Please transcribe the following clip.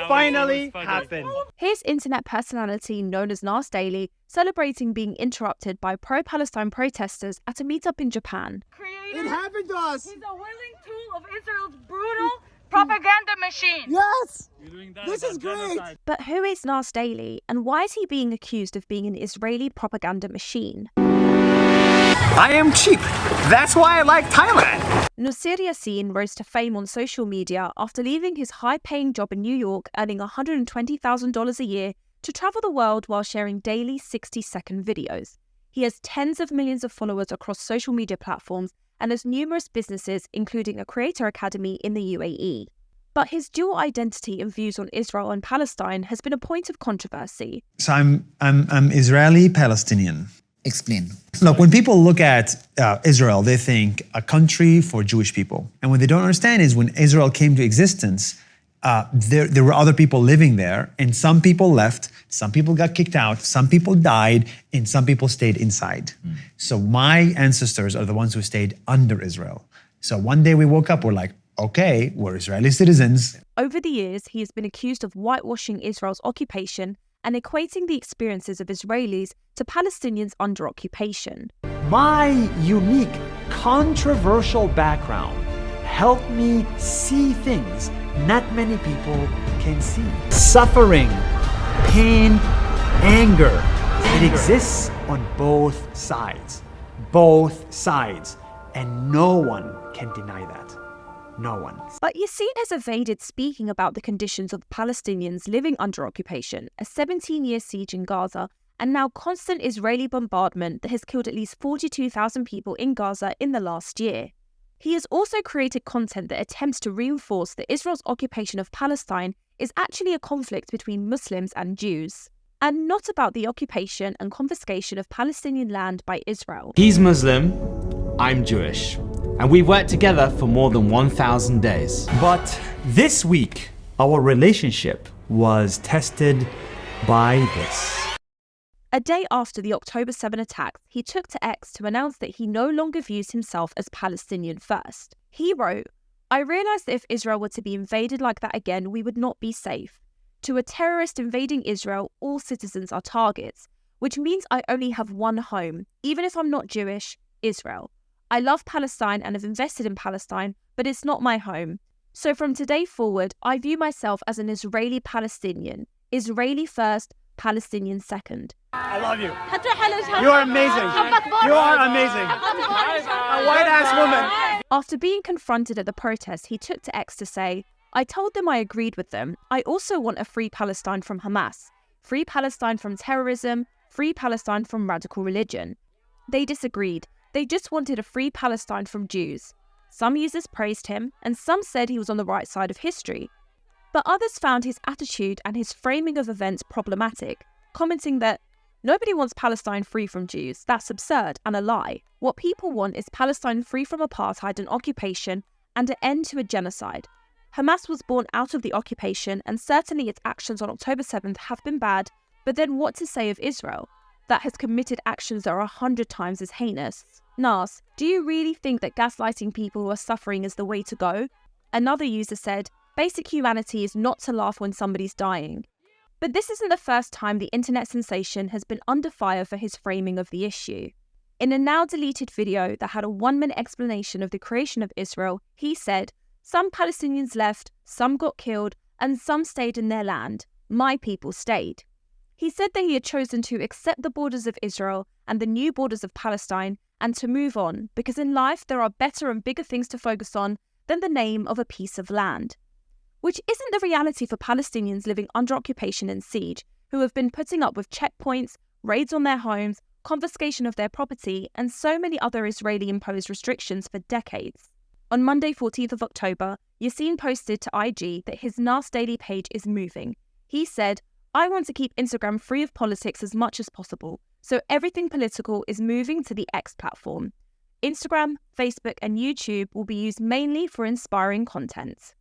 finally happened. Here's internet personality known as Nas Daily celebrating being interrupted by pro-Palestine protesters at a meetup in Japan. It happened to us. He's a willing tool of Israel's brutal propaganda machine. Yes. This is great. But who is Nas Daily, and why is he being accused of being an Israeli propaganda machine? I am cheap. That's why I like Thailand. Nuseir Yassin rose to fame on social media after leaving his high-paying job in New York, earning $120,000 a year to travel the world while sharing daily 60-second videos. He has tens of millions of followers across social media platforms and has numerous businesses, including a creator academy in the UAE. But his dual identity and views on Israel and Palestine has been a point of controversy. So I'm Israeli-Palestinian. Explain. Look, when people look at Israel, they think a country for Jewish people. And what they don't understand is when Israel came to existence, there were other people living there, and some people left, some people got kicked out, some people died, and some people stayed inside. So my ancestors are the ones who stayed under Israel. So one day we woke up, we're like, okay, we're Israeli citizens. Over the years, he has been accused of whitewashing Israel's occupation and equating the experiences of Israelis to Palestinians under occupation. My unique, controversial background helped me see things not many people can see. Suffering, pain, anger. It exists on both sides. Both sides. And no one can deny that. No one. But Yassin has evaded speaking about the conditions of Palestinians living under occupation, a 17-year siege in Gaza, and now constant Israeli bombardment that has killed at least 42,000 people in Gaza in the last year. He has also created content that attempts to reinforce that Israel's occupation of Palestine is actually a conflict between Muslims and Jews, and not about the occupation and confiscation of Palestinian land by Israel. He's Muslim, I'm Jewish. And we worked together for more than 1,000 days. But this week, our relationship was tested by this. A day after the October 7 attacks, he took to X to announce that he no longer views himself as Palestinian first. He wrote, "I realised that if Israel were to be invaded like that again, we would not be safe. To a terrorist invading Israel, all citizens are targets, which means I only have one home, even if I'm not Jewish, Israel. I love Palestine and have invested in Palestine, but it's not my home. So from today forward, I view myself as an Israeli-Palestinian. Israeli first, Palestinian second." I love you. You are amazing. You are amazing. A white-ass woman. After being confronted at the protest, he took to X to say, "I told them I agreed with them. I also want a free Palestine from Hamas, free Palestine from terrorism, free Palestine from radical religion. They disagreed. They just wanted a free Palestine from Jews. Some users praised him, and some said he was on the right side of history. But others found his attitude and his framing of events problematic, commenting that nobody wants Palestine free from Jews. That's absurd and a lie. What people want is Palestine free from apartheid and occupation and an end to a genocide. Hamas was born out of the occupation, and certainly its actions on October 7th have been bad, but then what to say of Israel, that has committed actions that are 100 times as heinous? Nas, do you really think that gaslighting people who are suffering is the way to go?" Another user said, "Basic humanity is not to laugh when somebody's dying." But this isn't the first time the internet sensation has been under fire for his framing of the issue. In a now deleted video that had a 1-minute explanation of the creation of Israel, he said, "Some Palestinians left, some got killed, and some stayed in their land. My people stayed." He said that he had chosen to accept the borders of Israel and the new borders of Palestine and to move on, because in life there are better and bigger things to focus on than the name of a piece of land. Which isn't the reality for Palestinians living under occupation and siege, who have been putting up with checkpoints, raids on their homes, confiscation of their property, and so many other Israeli-imposed restrictions for decades. On Monday, 14th of October, Yassin posted to IG that his Nas Daily page is moving. He said, "I want to keep Instagram free of politics as much as possible, so everything political is moving to the X platform. Instagram, Facebook, and YouTube will be used mainly for inspiring content."